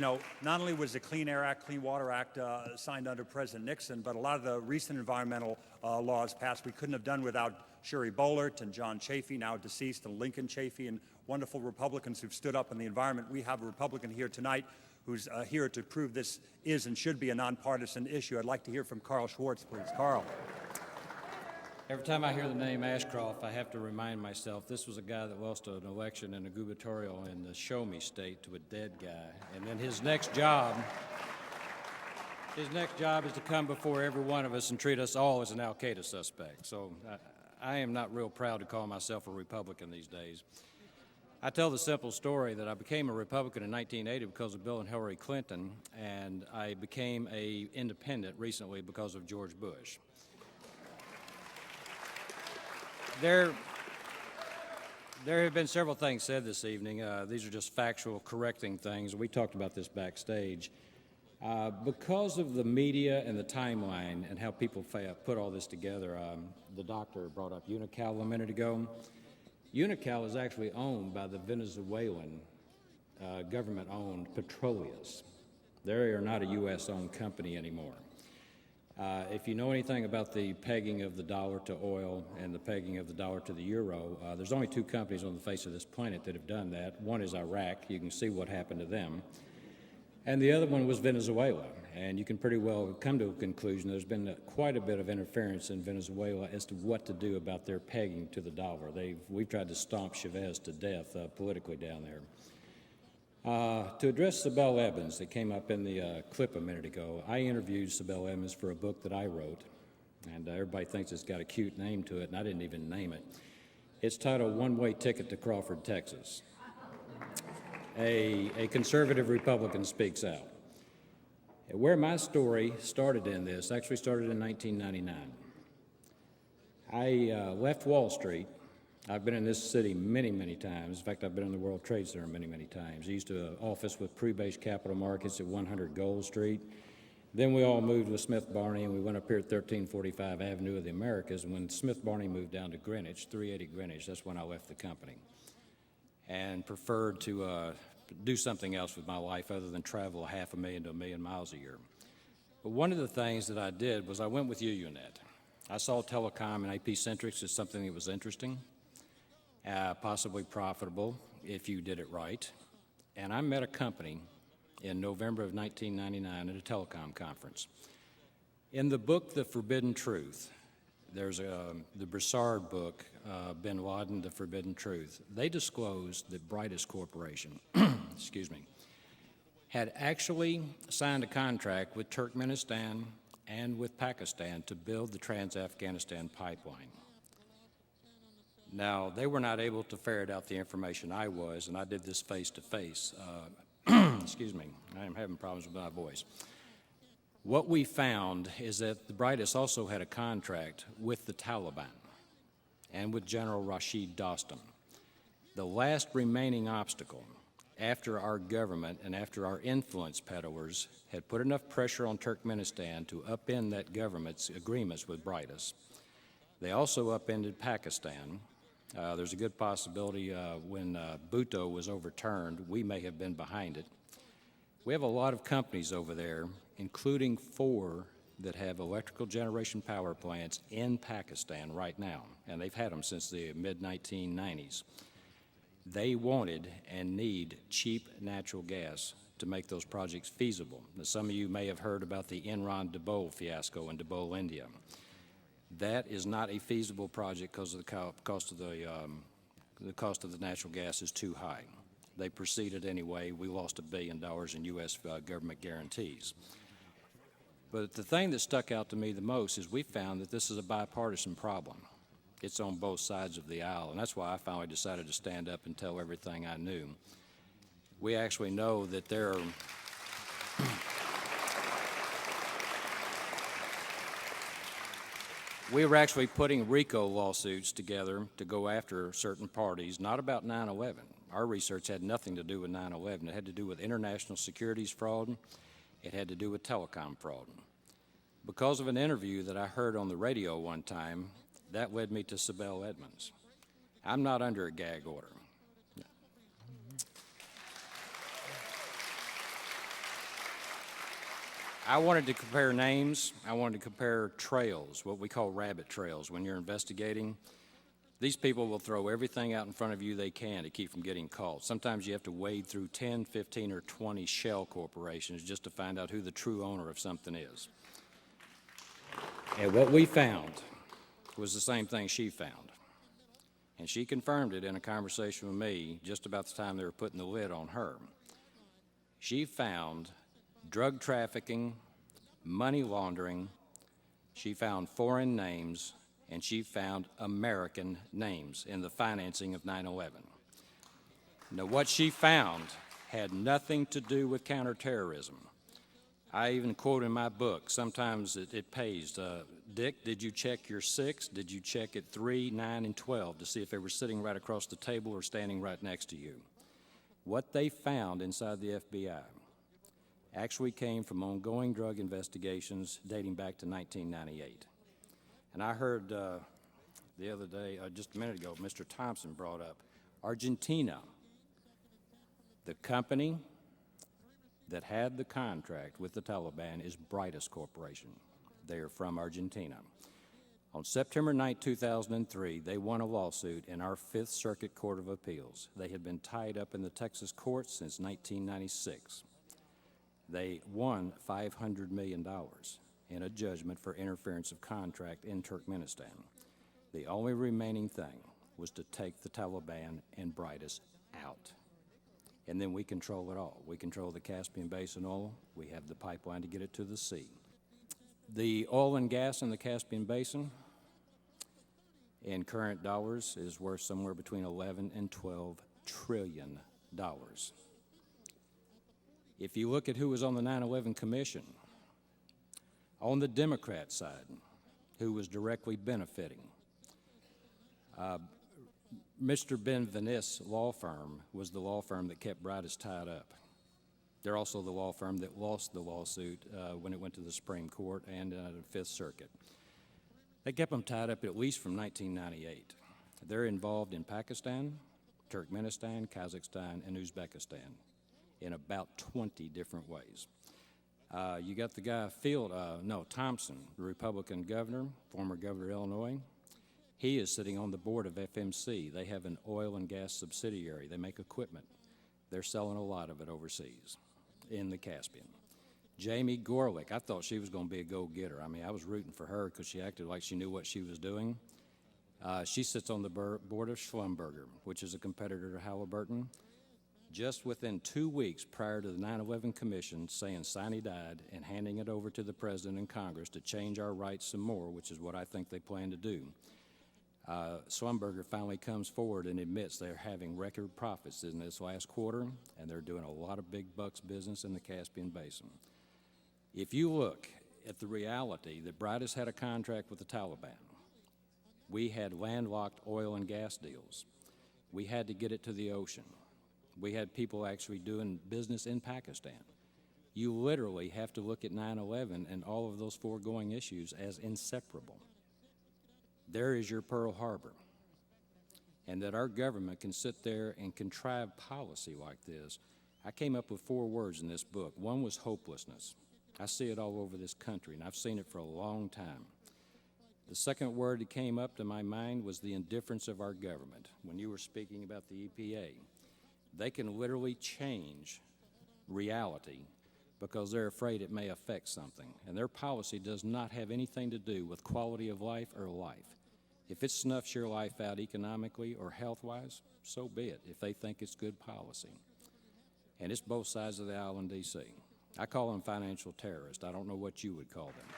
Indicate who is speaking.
Speaker 1: not only was the Clean Air Act, Clean Water Act signed under President Nixon, but a lot of the recent environmental laws passed we couldn't have done without Sheri Boehlert and John Chafee, now deceased, and Lincoln Chafee, and wonderful Republicans who've stood up in the environment. We have a Republican here tonight who's here to prove this is and should be a nonpartisan issue. I'd like to hear from Karl Schwarz, please. Karl.
Speaker 2: Every time I hear the name Ashcroft, I have to remind myself this was a guy that lost an election and a gubernatorial in the Show Me state to a dead guy. And then his next job is to come before every one of us and treat us all as an Al-Qaeda suspect. So I am not real proud to call myself a Republican these days. I tell the simple story that I became a Republican in 1980 because of Bill and Hillary Clinton, and I became an independent recently because of George Bush. There have been several things said this evening. These are just factual, correcting things. We talked about this backstage. Because of the media and the timeline and how people put all this together, the doctor brought up Unocal a minute ago. Unocal is actually owned by the Venezuelan government-owned Petroleus. They are not a U.S.-owned company anymore. If you know anything about the pegging of the dollar to oil and the pegging of the dollar to the euro, there's only two companies on the face of this planet that have done that. One is Iraq. You can see what happened to them. And the other one was Venezuela. And you can pretty well come to a conclusion there's been quite a bit of interference in Venezuela as to what to do about their pegging to the dollar. We've tried to stomp Chavez to death politically down there. To address Sibel Evans, that came up in the clip a minute ago, I interviewed Sibel Evans for a book that I wrote, and everybody thinks it's got a cute name to it, and I didn't even name it. It's titled One-Way Ticket to Crawford, Texas. A conservative Republican speaks out. Where my story started in this actually started in 1999. I left Wall Street. I've been in this city many, many times. In fact, I've been in the World Trade Center many, many times. I used to office with Pre-Base Capital Markets at 100 Gold Street. Then we all moved with Smith Barney, and we went up here at 1345 Avenue of the Americas. And when Smith Barney moved down to Greenwich, 380 Greenwich, that's when I left the company and preferred to do something else with my life other than travel 500,000 to 1,000,000 miles a year. But one of the things that I did was I went with UUNet. I saw telecom and AP-centrics as something that was interesting. Possibly profitable if you did it right. And I met a company in November of 1999 at a telecom conference. In the book, The Forbidden Truth, there's the Broussard book, Bin Laden, The Forbidden Truth. They disclosed that Brightest Corporation, excuse me, had actually signed a contract with Turkmenistan and with Pakistan to build the Trans-Afghanistan pipeline. Now, they were not able to ferret out the information I was, and I did this face-to-face. Excuse me, I am having problems with my voice. What we found is that the Brightest also had a contract with the Taliban and with General Rashid Dostum. The last remaining obstacle, after our government and after our influence peddlers had put enough pressure on Turkmenistan to upend that government's agreements with Brightest, they also upended Pakistan. There's a good possibility when Bhutto was overturned, we may have been behind it. We have a lot of companies over there, including 4 that have electrical generation power plants in Pakistan right now, and they've had them since the mid-1990s. They wanted and need cheap natural gas to make those projects feasible. Now, some of you may have heard about the Enron-Dabol fiasco in Dabol, India. That is not a feasible project because of the cost of the natural gas is too high. They proceeded anyway. We lost $1 billion in U.S. Government guarantees. But the thing that stuck out to me the most is we found that this is a bipartisan problem. It's on both sides of the aisle, and that's why I finally decided to stand up and tell everything I knew. We actually know that there are we were actually putting RICO lawsuits together to go after certain parties, not about 9/11. Our research had nothing to do with 9/11. It had to do with international securities fraud. It had to do with telecom fraud. Because of an interview that I heard on the radio one time, that led me to Sibel Edmonds. I'm not under a gag order. I wanted to compare names. I wanted to compare trails, what we call rabbit trails. When you're investigating, these people will throw everything out in front of you they can to keep from getting caught. Sometimes you have to wade through 10, 15, or 20 shell corporations just to find out who the true owner of something is. And what we found was the same thing she found. And she confirmed it in a conversation with me just about the time they were putting the lid on her. She found drug trafficking, money laundering, she found foreign names, and she found American names in the financing of 9/11. Now, what she found had nothing to do with counterterrorism. I even quote in my book, sometimes it pays, Dick, did you check your 6? Did you check at 3, 9, and 12 to see if they were sitting right across the table or standing right next to you? What they found inside the FBI actually came from ongoing drug investigations dating back to 1998. And I heard the other day, just a minute ago, Mr. Thompson brought up Argentina. The company that had the contract with the Taliban is Brightest Corporation. They are from Argentina. On September 9, 2003, they won a lawsuit in our Fifth Circuit Court of Appeals. They had been tied up in the Texas courts since 1996. They won $500 million in a judgment for interference of contract in Turkmenistan. The only remaining thing was to take the Taliban and Brightest out. And then we control it all. We control the Caspian Basin oil. We have the pipeline to get it to the sea. The oil and gas in the Caspian Basin in current dollars is worth somewhere between 11 and 12 trillion dollars. If you look at who was on the 9/11 Commission, on the Democrat side, who was directly benefiting, Mr. Benveniste law firm was the law firm that kept Brightest tied up. They're also the law firm that lost the lawsuit when it went to the Supreme Court and the Fifth Circuit. They kept them tied up at least from 1998. They're involved in Pakistan, Turkmenistan, Kazakhstan, and Uzbekistan in about 20 different ways. You got the guy Thompson, the Republican governor, former governor of Illinois. He is sitting on the board of FMC. They have an oil and gas subsidiary. They make equipment. They're selling a lot of it overseas in the Caspian. Jamie Gorelick, I thought she was going to be a go-getter. I mean, I was rooting for her because she acted like she knew what she was doing. She sits on the board of Schlumberger, which is a competitor to Halliburton. Just within 2 weeks prior to the 9/11 Commission saying Sinai died and handing it over to the President and Congress to change our rights some more, which is what I think they plan to do, Schlumberger finally comes forward and admits they're having record profits in this last quarter, and they're doing a lot of big bucks business in the Caspian Basin. If you look at the reality that Brightest had a contract with the Taliban, we had landlocked oil and gas deals. We had to get it to the ocean. We had people actually doing business in Pakistan. You literally have to look at 9/11 and all of those foregoing issues as inseparable. There is your Pearl Harbor. And that our government can sit there and contrive policy like this. I came up with 4 words in this book. One was hopelessness. I see it all over this country, and I've seen it for a long time. The second word that came up to my mind was the indifference of our government. When you were speaking about the EPA, they can literally change reality because they're afraid it may affect something. And their policy does not have anything to do with quality of life or life. If it snuffs your life out economically or health-wise, so be it, if they think it's good policy. And it's both sides of the aisle in D.C. I call them financial terrorists. I don't know what you would call them.